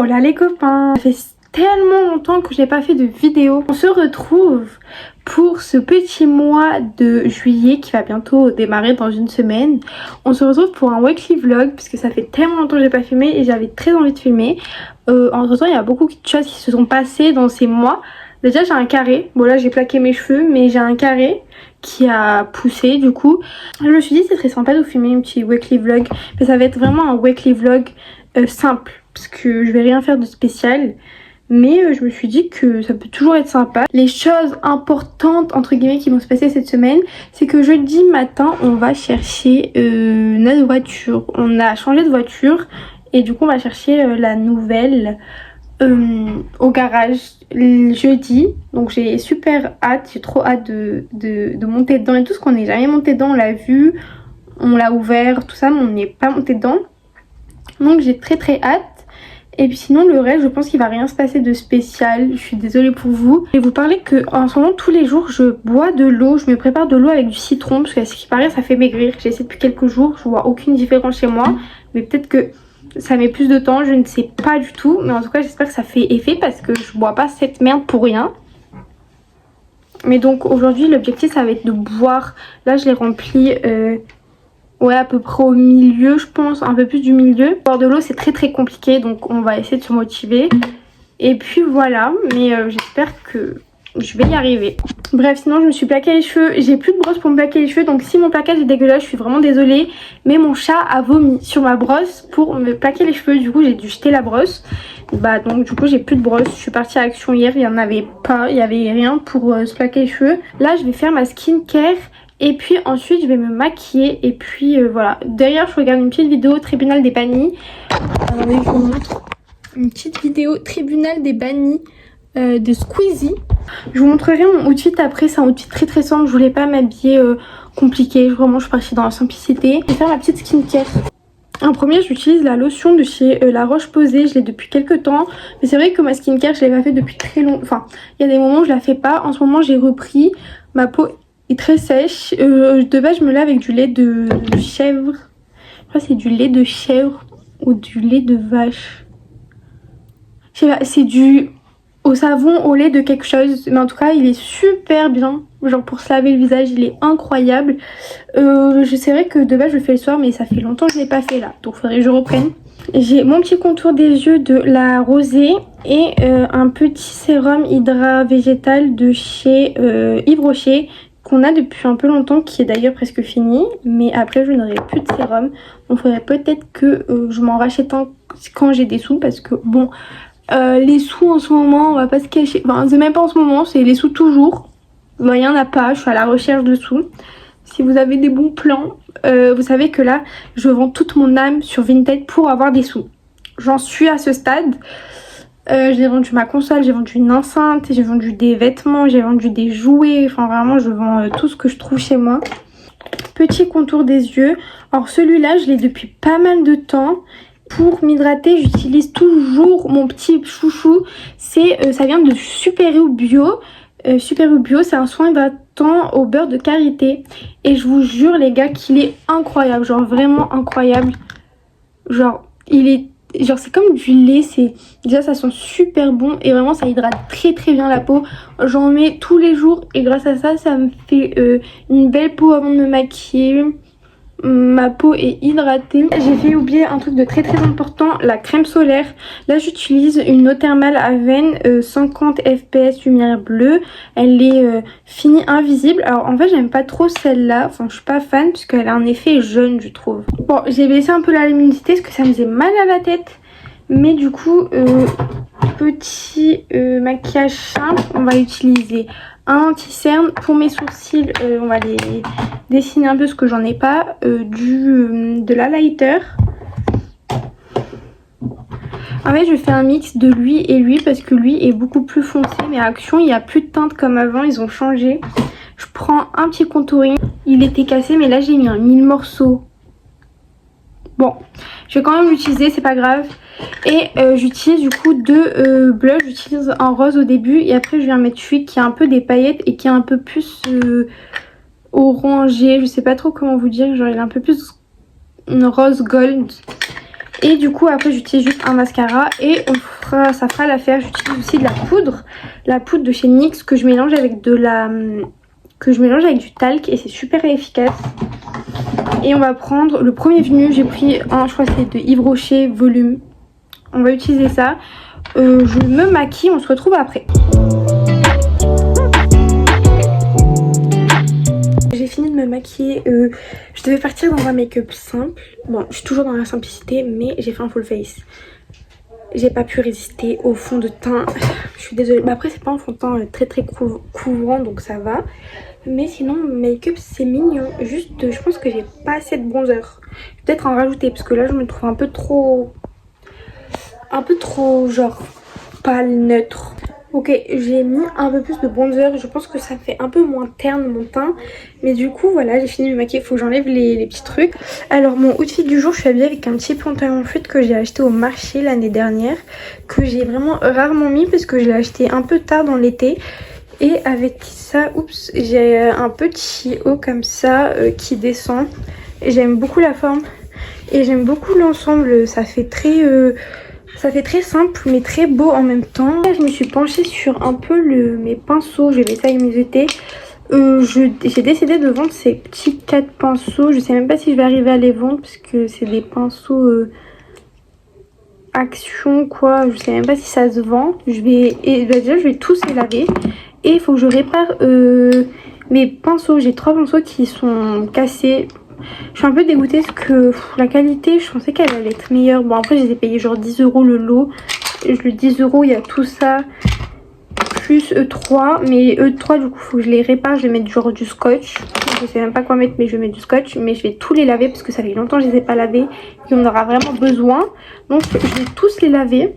Oh là les copains, ça fait tellement longtemps que j'ai pas fait de vidéo. On se retrouve pour ce petit mois de juillet qui va bientôt démarrer dans une semaine. On se retrouve pour un weekly vlog puisque ça fait tellement longtemps que j'ai pas filmé et j'avais très envie de filmer. Entre temps il y a beaucoup de choses qui se sont passées dans ces mois. Déjà j'ai un carré, bon là j'ai plaqué mes cheveux mais j'ai un carré qui a poussé du coup. Je me suis dit c'est très sympa de vous filmer un petit weekly vlog, mais ça va être vraiment un weekly vlog simple parce que je vais rien faire de spécial. Mais je me suis dit que ça peut toujours être sympa. Les choses importantes entre guillemets qui vont se passer cette semaine, c'est que jeudi matin on va chercher notre voiture. On a changé de voiture et du coup on va chercher la nouvelle au garage jeudi. Donc j'ai super hâte, j'ai trop hâte de monter dedans et tout, ce qu'on n'est jamais monté dedans, on l'a vu, on l'a ouvert, tout ça, mais on n'est pas monté dedans. Donc j'ai très hâte. Et puis sinon le reste je pense qu'il va rien se passer de spécial. Je suis désolée pour vous. Je vais vous parler que en ce moment tous les jours je bois de l'eau. Je me prépare de l'eau avec du citron parce que ce qui paraît ça fait maigrir. J'ai essayé depuis quelques jours, je vois aucune différence chez moi. Mais peut-être que ça met plus de temps, je ne sais pas du tout. Mais en tout cas j'espère que ça fait effet parce que je bois pas cette merde pour rien. Mais donc aujourd'hui l'objectif ça va être de boire. Là je l'ai rempli ouais, à peu près au milieu, je pense, un peu plus du milieu. Boire de l'eau, c'est très compliqué, donc on va essayer de se motiver. Et puis voilà, mais j'espère que je vais y arriver. Bref, sinon je me suis plaqué les cheveux. J'ai plus de brosse pour me plaquer les cheveux, donc si mon plaquage est dégueulasse, je suis vraiment désolée. Mais mon chat a vomi sur ma brosse pour me plaquer les cheveux, du coup j'ai dû jeter la brosse. Bah donc du coup j'ai plus de brosse. Je suis partie à Action hier, il n'y en avait pas, il n'y avait rien pour se plaquer les cheveux. Là je vais faire ma skincare. Et puis ensuite je vais me maquiller et puis voilà. D'ailleurs je regarde une petite vidéo tribunal des bannis. Attendez, je vous montre. Une petite vidéo tribunal des bannis de Squeezie. Je vous montrerai mon outfit après. C'est un outfit très simple. Je voulais pas m'habiller compliqué. Vraiment je suis partie dans la simplicité. Je vais faire ma petite skincare. En premier j'utilise la lotion de chez La Roche-Posay. Je l'ai depuis quelques temps. Mais c'est vrai que ma skincare je l'ai pas fait depuis très longtemps. Enfin il y a des moments où je la fais pas. En ce moment j'ai repris. Ma peau est très sèche. De base je me lave avec du lait de chèvre. Je crois que c'est du lait de chèvre ou du lait de vache. Je sais pas, c'est du au savon au lait de quelque chose. Mais en tout cas il est super bien. Genre pour se laver le visage il est incroyable. C'est vrai que de base je le fais le soir mais ça fait longtemps que je l'ai pas fait là. Donc il faudrait que je reprenne. J'ai mon petit contour des yeux de La Rosée et un petit sérum hydra végétal de chez Yves Rocher qu'on a depuis un peu longtemps, qui est d'ailleurs presque fini, mais après je n'aurai plus de sérum. Donc faudrait peut-être que je m'en rachète un quand j'ai des sous, parce que bon les sous en ce moment on va pas se cacher, enfin c'est même pas en ce moment, c'est les sous toujours. Bon il y en a pas, je suis à la recherche de sous. Si vous avez des bons plans, vous savez que là je vends toute mon âme sur Vinted pour avoir des sous. J'en suis à ce stade. J'ai vendu ma console, j'ai vendu une enceinte, j'ai vendu des vêtements, j'ai vendu des jouets. Enfin vraiment je vends tout ce que je trouve chez moi. Petit contour des yeux. Alors celui-là je l'ai depuis pas mal de temps. Pour m'hydrater j'utilise toujours mon petit chouchou. Ça vient de Super U Bio. Super U Bio c'est un soin hydratant au beurre de karité. Et je vous jure les gars qu'il est incroyable. Genre vraiment incroyable. Genre il est... Genre c'est comme du lait, déjà ça sent super bon et vraiment ça hydrate très bien la peau. J'en mets tous les jours et grâce à ça, ça me fait une belle peau avant de me maquiller. Ma peau est hydratée. J'ai fait oublier un truc de très important, la crème solaire. Là j'utilise une eau thermale Aven 50 fps lumière bleue. Elle est finie invisible. Alors en fait j'aime pas trop celle-là, enfin je suis pas fan parce qu'elle a un effet jaune je trouve. Bon j'ai baissé un peu la luminosité parce que ça me faisait mal à la tête. Mais du coup petit maquillage simple, on va utiliser un anti-cerne. Pour mes sourcils on va les dessiner un peu parce que j'en ai pas. De l'highlighter. En fait je fais un mix de lui et lui parce que lui est beaucoup plus foncé. Mais à Action il n'y a plus de teinte comme avant, ils ont changé. Je prends un petit contouring. Il était cassé mais là j'ai mis un 1000 morceaux. Bon, je vais quand même l'utiliser, c'est pas grave. Et j'utilise du coup deux blushs. J'utilise un rose au début et après je viens mettre celui qui a un peu des paillettes et qui est un peu plus orangé. Je sais pas trop comment vous dire, genre il est un peu plus rose gold. Et du coup après j'utilise juste un mascara et ça fera l'affaire. J'utilise aussi de la poudre de chez NYX que je mélange avec du talc et c'est super efficace. Et on va prendre le premier venu, j'ai pris un, je crois que c'est de Yves Rocher Volume. On va utiliser ça. Je me maquille, on se retrouve après. J'ai fini de me maquiller, je devais partir dans un make-up simple. Bon, je suis toujours dans la simplicité, mais j'ai fait un full face. J'ai pas pu résister au fond de teint. Je suis désolée. Mais après, c'est pas un fond de teint très couvrant, donc ça va. Mais sinon, mon make-up c'est mignon. Juste, je pense que j'ai pas assez de bronzer. Peut-être en rajouter parce que là, je me trouve un peu trop genre pâle, neutre. Ok, j'ai mis un peu plus de bronzer. Je pense que ça fait un peu moins terne mon teint. Mais du coup, voilà, j'ai fini de me maquiller. Il faut que j'enlève les petits trucs. Alors, mon outfit du jour, je suis habillée avec un petit pantalon fluide que j'ai acheté au marché l'année dernière. Que j'ai vraiment rarement mis parce que je l'ai acheté un peu tard dans l'été. Et avec ça, oups, j'ai un petit haut comme ça qui descend. J'aime beaucoup la forme. Et j'aime beaucoup l'ensemble. Ça fait très simple mais très beau en même temps. Là, je me suis penchée sur un peu mes pinceaux. Je vais essayer de mes jeter. J'ai décidé de vendre ces petits 4 pinceaux. Je sais même pas si je vais arriver à les vendre parce que c'est des pinceaux action quoi. Je sais même pas si ça se vend. Déjà je vais tous les laver. Et il faut que je répare mes pinceaux. J'ai 3 pinceaux qui sont cassés. Je suis un peu dégoûtée parce que la qualité, je pensais qu'elle allait être meilleure. Bon, après, je les ai payés genre 10 € le lot. Le 10 €, il y a tout ça. Plus E3. Mais E3, du coup, il faut que je les répare. Je vais mettre genre du scotch. Je sais même pas quoi mettre, mais je vais mettre du scotch. Mais je vais tous les laver parce que ça fait longtemps que je les ai pas lavés. Et on aura vraiment besoin. Donc, je vais tous les laver.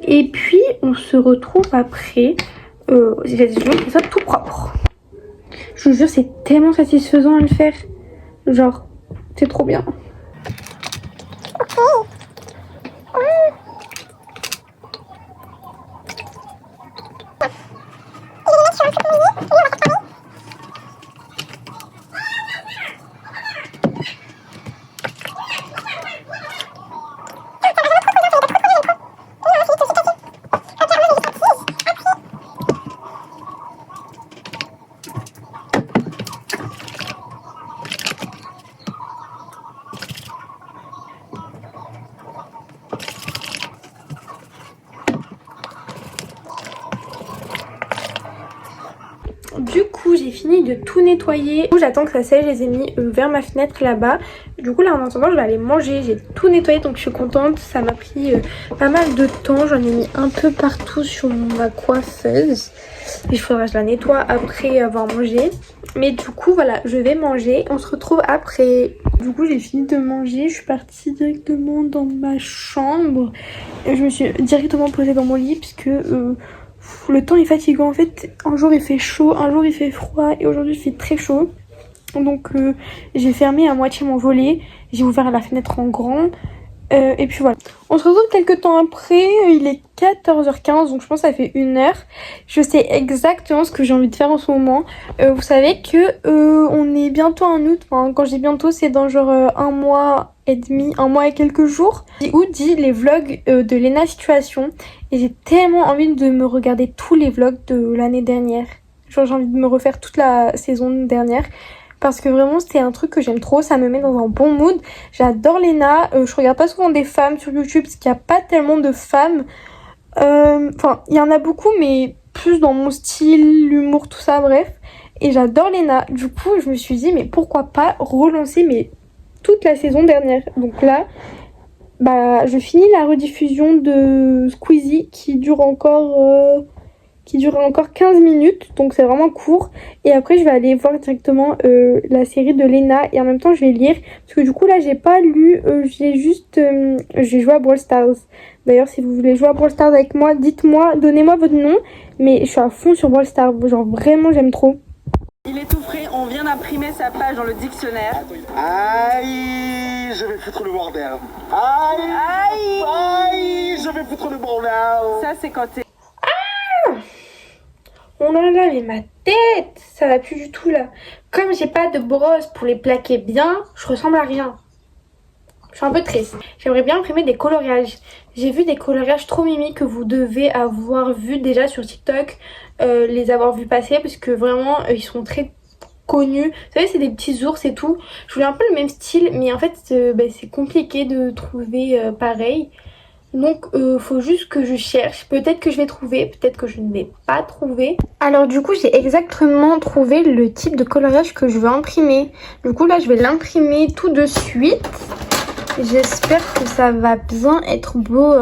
Et puis, on se retrouve après. J'ai besoin que ça soit tout propre. Je vous jure, c'est tellement satisfaisant à le faire. Genre, c'est trop bien. Du coup j'ai fini de tout nettoyer. Du coup j'attends que ça sèche, je les ai mis vers ma fenêtre là-bas. Du coup là en attendant je vais aller manger. J'ai tout nettoyé donc je suis contente. Ça m'a pris pas mal de temps. J'en ai mis un peu partout sur ma coiffeuse. Il faudra que je la nettoie après avoir mangé. Mais du coup voilà, je vais manger. On se retrouve après. Du coup j'ai fini de manger. Je suis partie directement dans ma chambre. Et je me suis directement posée dans mon lit puisque... le temps est fatigant en fait. Un jour il fait chaud, un jour il fait froid et aujourd'hui il fait très chaud. Donc j'ai fermé à moitié mon volet, j'ai ouvert la fenêtre en grand et puis voilà. On se retrouve quelques temps après, il est 14h15 donc je pense que ça fait 1 heure. Je sais exactement ce que j'ai envie de faire en ce moment. Vous savez que on est bientôt en août, enfin, quand je dis bientôt c'est dans genre 1 mois et demi, 1 mois et quelques jours. Août dit les vlogs de Lena Situation et j'ai tellement envie de me regarder tous les vlogs de l'année dernière. Genre j'ai envie de me refaire toute la saison dernière. Parce que vraiment c'était un truc que j'aime trop, ça me met dans un bon mood. J'adore Lena, je regarde pas souvent des femmes sur YouTube parce qu'il n'y a pas tellement de femmes. Enfin il y en a beaucoup mais plus dans mon style, l'humour, tout ça, bref. Et j'adore Lena, du coup je me suis dit mais pourquoi pas relancer toute la saison dernière. Donc là je finis la rediffusion de Squeezie qui dure encore 15 minutes, donc c'est vraiment court. Et après je vais aller voir directement la série de Lena et en même temps je vais lire parce que du coup là j'ai pas lu, j'ai joué à Brawl Stars. D'ailleurs si vous voulez jouer à Brawl Stars avec moi, dites-moi, donnez-moi votre nom. Mais je suis à fond sur Brawl Stars, genre vraiment j'aime trop. Il est tout frais, on vient d'imprimer sa page dans le dictionnaire. Aïe, je vais foutre le bordel. Aïe, je vais foutre le bordel. Ça c'est quand t'es... Oh là là, mais ma tête, ça va plus du tout là. Comme j'ai pas de brosse pour les plaquer bien, je ressemble à rien. Je suis un peu triste. J'aimerais bien imprimer des coloriages. J'ai vu des coloriages trop mimi que vous devez avoir vu déjà sur TikTok, les avoir vus passer parce que vraiment ils sont très connus. Vous savez, c'est des petits ours et tout. Je voulais un peu le même style, mais en fait c'est compliqué de trouver pareil. Donc faut juste que je cherche. Peut-être que je vais trouver, peut-être que je ne vais pas trouver. Alors du coup j'ai exactement trouvé le type de coloriage que je veux imprimer. Du coup là je vais l'imprimer tout de suite. J'espère que ça va bien être beau.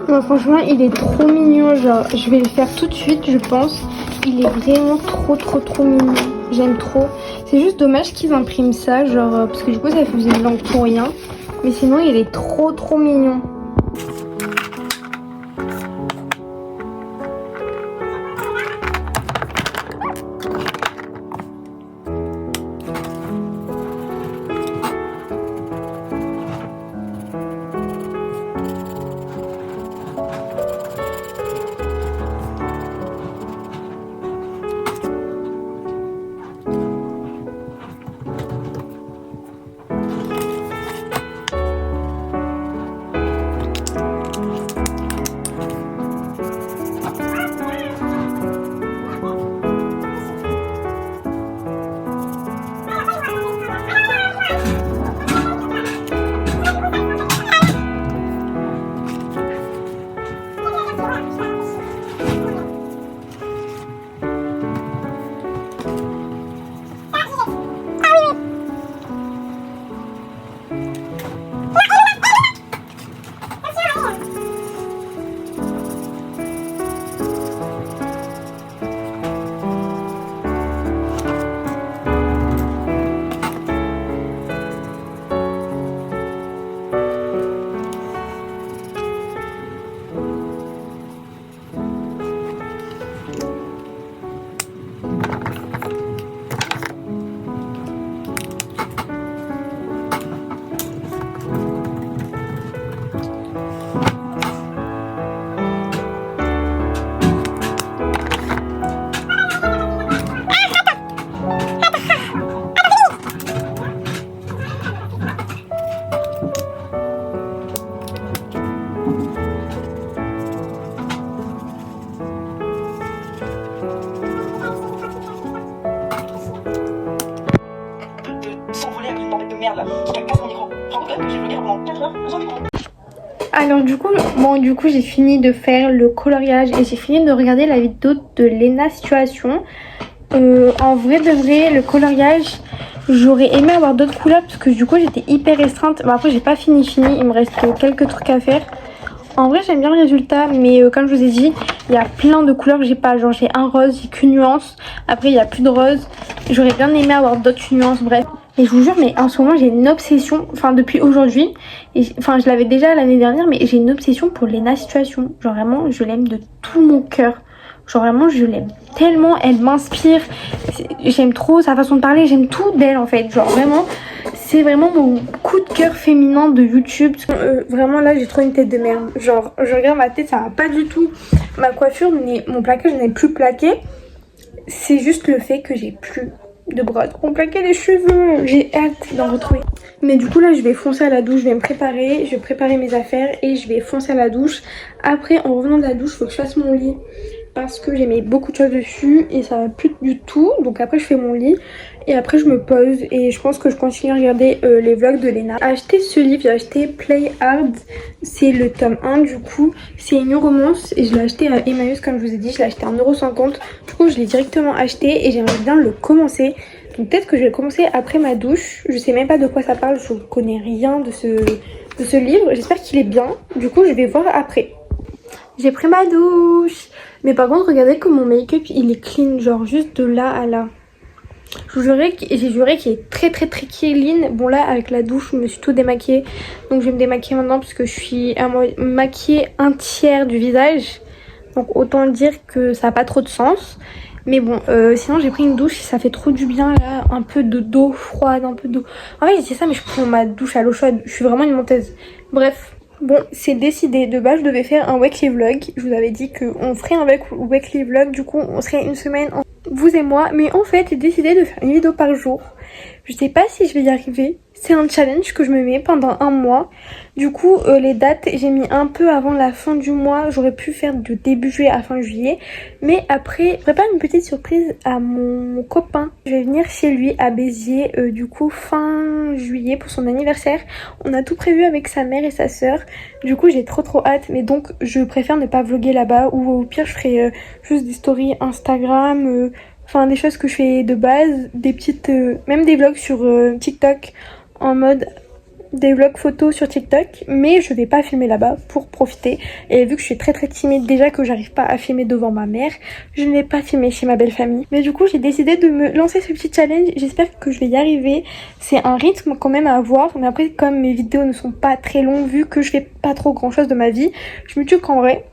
Bon, franchement il est trop mignon, genre je vais le faire tout de suite je pense. Il est vraiment trop mignon, j'aime trop. C'est juste dommage qu'ils impriment ça, genre parce que du coup ça faisait une langue pour rien. Mais sinon il est trop mignon. Alors du coup j'ai fini de faire le coloriage et j'ai fini de regarder la vidéo de Lena Situation. En vrai de vrai le coloriage j'aurais aimé avoir d'autres couleurs parce que du coup j'étais hyper restreinte. Bon, après j'ai pas fini, il me reste quelques trucs à faire. En vrai j'aime bien le résultat mais comme je vous ai dit il y a plein de couleurs que j'ai pas. Genre j'ai un rose, j'ai qu'une nuance, après il y a plus de rose. J'aurais bien aimé avoir d'autres nuances, bref. Et je vous jure, mais en ce moment j'ai une obsession, enfin depuis aujourd'hui, enfin je l'avais déjà l'année dernière, mais j'ai une obsession pour Lena Situation. Genre vraiment, je l'aime de tout mon cœur. Genre vraiment, je l'aime tellement, elle m'inspire. J'aime trop sa façon de parler, j'aime tout d'elle en fait. Genre vraiment, c'est vraiment mon coup de cœur féminin de YouTube. Vraiment là, j'ai trop une tête de merde. Genre, je regarde ma tête, ça va pas du tout. Ma coiffure, mon plaquage n'est plus plaqué. C'est juste le fait que j'ai plus de brosse pour plaquer les cheveux. J'ai hâte d'en retrouver. Mais du coup là je vais foncer à la douche, je vais me préparer, je vais préparer mes affaires et je vais foncer à la douche. Après en revenant de la douche, il faut que je fasse mon lit parce que j'ai mis beaucoup de choses dessus et ça va plus du tout. Donc après je fais mon lit et après je me pose et je pense que je continue à regarder les vlogs de Lena. J'ai acheté ce livre, j'ai acheté Play Hard, c'est le tome 1 du coup. C'est une romance et je l'ai acheté à Emmaüs comme je vous ai dit, je l'ai acheté à 1,50 €. Du coup je l'ai directement acheté et j'aimerais bien le commencer. Donc peut-être que je vais le commencer après ma douche. Je sais même pas de quoi ça parle, je connais rien de ce livre. J'espère qu'il est bien, du coup je vais voir après. J'ai pris ma douche. Mais par contre, regardez que mon make-up, il est clean, genre juste de là à là. J'ai juré qu'il est très clean. Bon là, avec la douche, je me suis tout démaquillée. Donc je vais me démaquiller maintenant parce que je suis maquillée un tiers du visage. Donc autant dire que ça n'a pas trop de sens. Mais bon, sinon j'ai pris une douche, ça fait trop du bien là. Un peu d'eau froide, un peu d'eau... En fait, c'est ça, mais je prends ma douche à l'eau chaude. Je suis vraiment une menteuse. Bref. Bon, c'est décidé. De base, je devais faire un weekly vlog. Je vous avais dit qu'on ferait un weekly vlog. Du coup, on serait une semaine, vous et moi. Mais en fait, j'ai décidé de faire une vidéo par jour. Je sais pas si je vais y arriver. C'est un challenge que je me mets pendant un mois. Du coup, les dates, j'ai mis un peu avant la fin du mois. J'aurais pu faire de début juillet à fin juillet. Mais après, je prépare une petite surprise à mon copain. Je vais venir chez lui à Béziers, du coup, fin juillet pour son anniversaire. On a tout prévu avec sa mère et sa sœur. Du coup, j'ai trop hâte. Mais donc, je préfère ne pas vlogger là-bas. Ou au pire, je ferai juste des stories Instagram... Enfin, des choses que je fais de base, des petites... même des vlogs sur TikTok, en mode des vlogs photos sur TikTok. Mais je vais pas filmer là-bas pour profiter. Et vu que je suis très timide, déjà que j'arrive pas à filmer devant ma mère, je ne vais pas filmer chez ma belle famille. Mais du coup, j'ai décidé de me lancer ce petit challenge. J'espère que je vais y arriver. C'est un rythme quand même à avoir. Mais après, comme mes vidéos ne sont pas très longues, vu que je fais pas trop grand-chose de ma vie, je me dis qu'en vrai,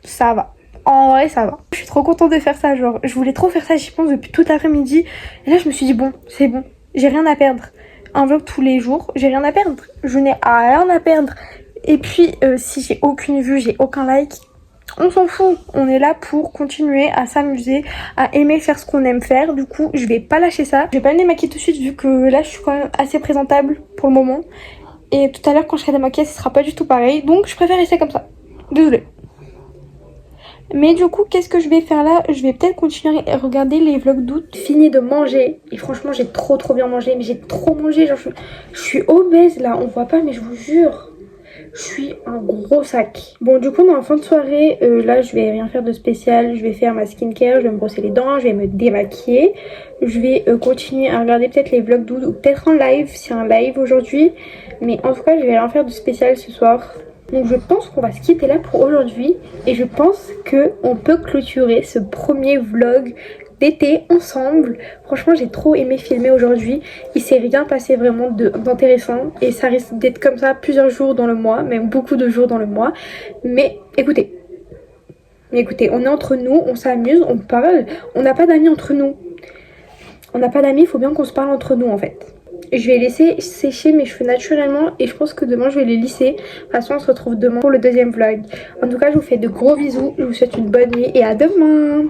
ça va. En vrai, ça va. Je suis trop contente de faire ça, genre, je voulais trop faire ça, j'y pense depuis tout l'après-midi. Et là, je me suis dit, bon, c'est bon, j'ai rien à perdre. Un vlog tous les jours, j'ai rien à perdre. Je n'ai rien à perdre. Et puis, si j'ai aucune vue, j'ai aucun like, on s'en fout. On est là pour continuer à s'amuser, à aimer faire ce qu'on aime faire. Du coup, je vais pas lâcher ça. Je vais pas me démaquiller tout de suite, vu que là, je suis quand même assez présentable pour le moment. Et tout à l'heure, quand je serai démaquillée, ce sera pas du tout pareil. Donc, je préfère rester comme ça. Désolée. Mais du coup, qu'est-ce que je vais faire là? Je vais peut-être continuer à regarder les vlogs d'août. Fini de manger. Et franchement, j'ai trop bien mangé. Mais j'ai trop mangé. Genre, je suis obèse là. On voit pas, mais je vous jure. Je suis un gros sac. Bon, du coup, dans la fin de soirée, là, je vais rien faire de spécial. Je vais faire ma skincare. Je vais me brosser les dents. Je vais me démaquiller. Je vais continuer à regarder peut-être les vlogs d'août. Ou peut-être en live. C'est un live aujourd'hui. Mais en tout cas, je vais rien faire de spécial ce soir. Donc je pense qu'on va se quitter là pour aujourd'hui et je pense qu'on peut clôturer ce premier vlog d'été ensemble. Franchement, j'ai trop aimé filmer aujourd'hui. Il s'est rien passé vraiment d'intéressant et ça risque d'être comme ça plusieurs jours dans le mois, même beaucoup de jours dans le mois. Mais écoutez, on est entre nous, on s'amuse, on parle. On n'a pas d'amis entre nous. On n'a pas d'amis, il faut bien qu'on se parle entre nous en fait. Je vais laisser sécher mes cheveux naturellement et je pense que demain je vais les lisser. De toute façon, on se retrouve demain pour le deuxième vlog. En tout cas, je vous fais de gros bisous, je vous souhaite une bonne nuit et à demain.